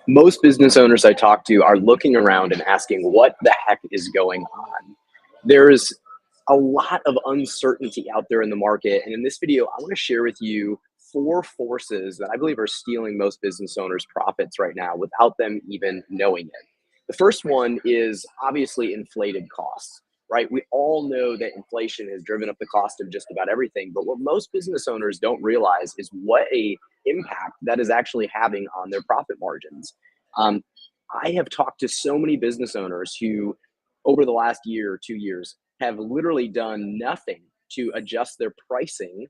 Most business owners I talk to are looking around and asking what the heck is going on. There's a lot of uncertainty out there in the market. And in this video, I want to share with you four forces that I believe are stealing most business owners' profits right now without them even knowing it. The first one is obviously inflated costs, right? We all know that inflation has driven up the cost of just about everything, but what most business owners don't realize is what a impact that is actually having on their profit margins. Um, I have talked to so many business owners who, over the last year or 2 years, have literally done nothing to adjust their pricing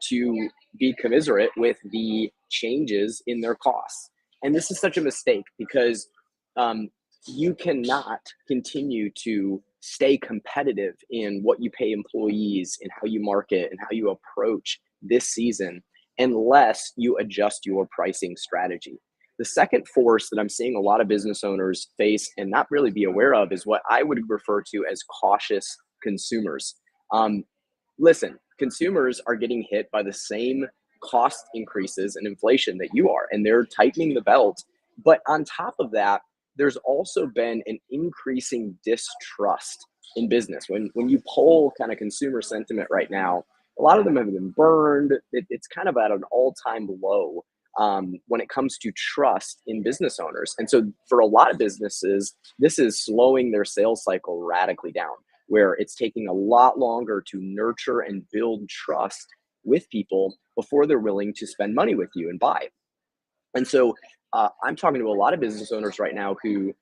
to be commiserate with the changes in their costs. And this is such a mistake because um, you cannot continue to stay competitive in what you pay employees and how you market and how you approach this season unless you adjust your pricing strategy. The second force that I'm seeing a lot of business owners face and not really be aware of is what I would refer to as cautious consumers. Um, Listen, consumers are getting hit by the same cost increases and inflation that you are, and they're tightening the belt. But on top of that, there's also been an increasing distrust in business. When you poll kind of consumer sentiment right now, a lot of them have been burned. It's kind of at an all-time low when it comes to trust in business owners. And so for a lot of businesses, this is slowing their sales cycle radically down, where it's taking a lot longer to nurture and build trust with people before they're willing to spend money with you and buy. And so I'm talking to a lot of business owners right now who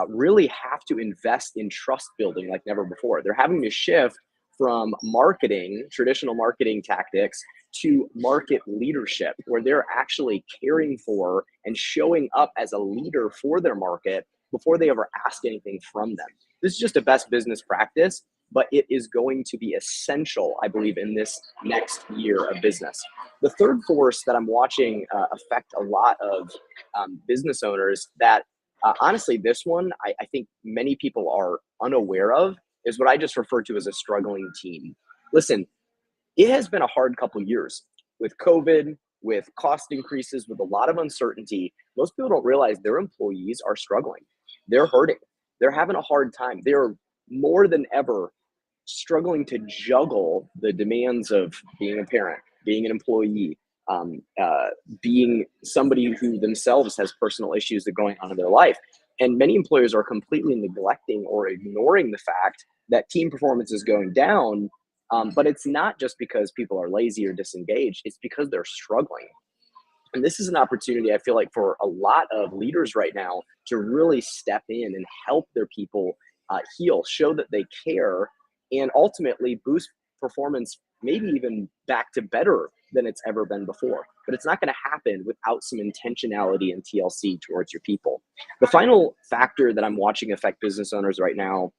really have to invest in trust building like never before. They're having to shift from marketing, traditional marketing tactics, to market leadership, where they're actually caring for and showing up as a leader for their market before they ever ask anything from them. This is just a best business practice, but it is going to be essential, I believe, in this next year of business. The third force that I'm watching affect a lot of business owners that honestly, this one I think many people are unaware of is what I just refer to as a struggling team. Listen, it has been a hard couple of years with COVID, with cost increases, with a lot of uncertainty. Most people don't realize their employees are struggling. They're hurting. They're having a hard time. They're more than ever struggling to juggle the demands of being a parent, being an employee, um, uh, being somebody who themselves has personal issues that are going on in their life. And many employers are completely neglecting or ignoring the fact that team performance is going down. But it's not just because people are lazy or disengaged, it's because they're struggling. And this is an opportunity, I feel like, for a lot of leaders right now to really step in and help their people heal, show that they care, and ultimately boost performance, maybe even back to better than it's ever been before. But it's not going to happen without some intentionality and TLC towards your people. The final factor that I'm watching affect business owners right now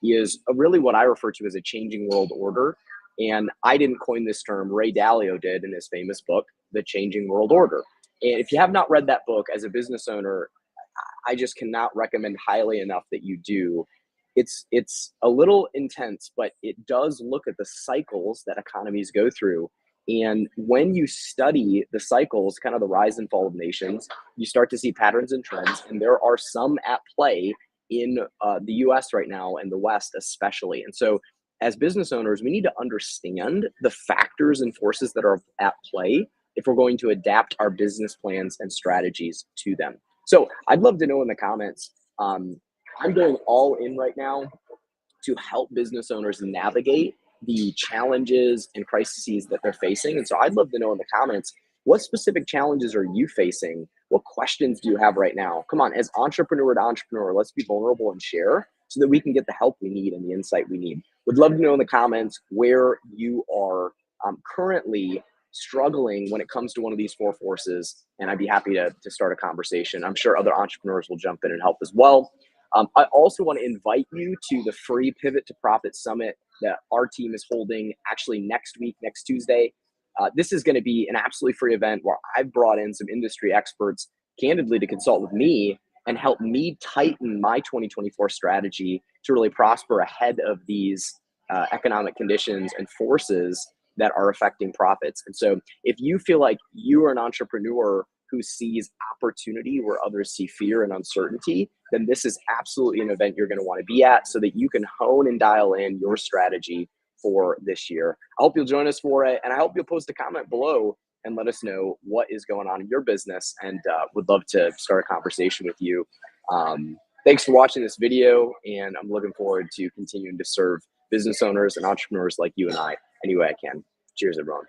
is really what I refer to as a changing world order. And I didn't coin this term, Ray Dalio did in his famous book, The Changing World Order. And if you have not read that book as a business owner, I just cannot recommend highly enough that you do. It's a little intense, but it does look at the cycles that economies go through. And when you study the cycles, kind of the rise and fall of nations, you start to see patterns and trends. And there are some at play in the US right now and the West especially. And so as business owners, we need to understand the factors and forces that are at play if we're going to adapt our business plans and strategies to them. So I'd love to know in the comments. I'm going all in right now to help business owners navigate the challenges and crises that they're facing. And so I'd love to know in the comments, what specific challenges are you facing? What questions do you have right now? Come on, as entrepreneur to entrepreneur, let's be vulnerable and share so that we can get the help we need and the insight we need. Would love to know in the comments where you are currently struggling when it comes to one of these four forces, and I'd be happy to start a conversation. I'm sure other entrepreneurs will jump in and help as well. I also want to invite you to the free Pivot to Profit Summit that our team is holding actually next week, next Tuesday. This is going to be an absolutely free event where I've brought in some industry experts, candidly, to consult with me and help me tighten my 2024 strategy to really prosper ahead of these economic conditions and forces that are affecting profits. And so if you feel like you are an entrepreneur who sees opportunity where others see fear and uncertainty, then this is absolutely an event you're going to want to be at so that you can hone and dial in your strategy for this year. I hope you'll join us for it, and I hope you'll post a comment below and let us know what is going on in your business, and would love to start a conversation with you. Thanks for watching this video, and I'm looking forward to continuing to serve business owners and entrepreneurs like you and I any way I can. Cheers, everyone.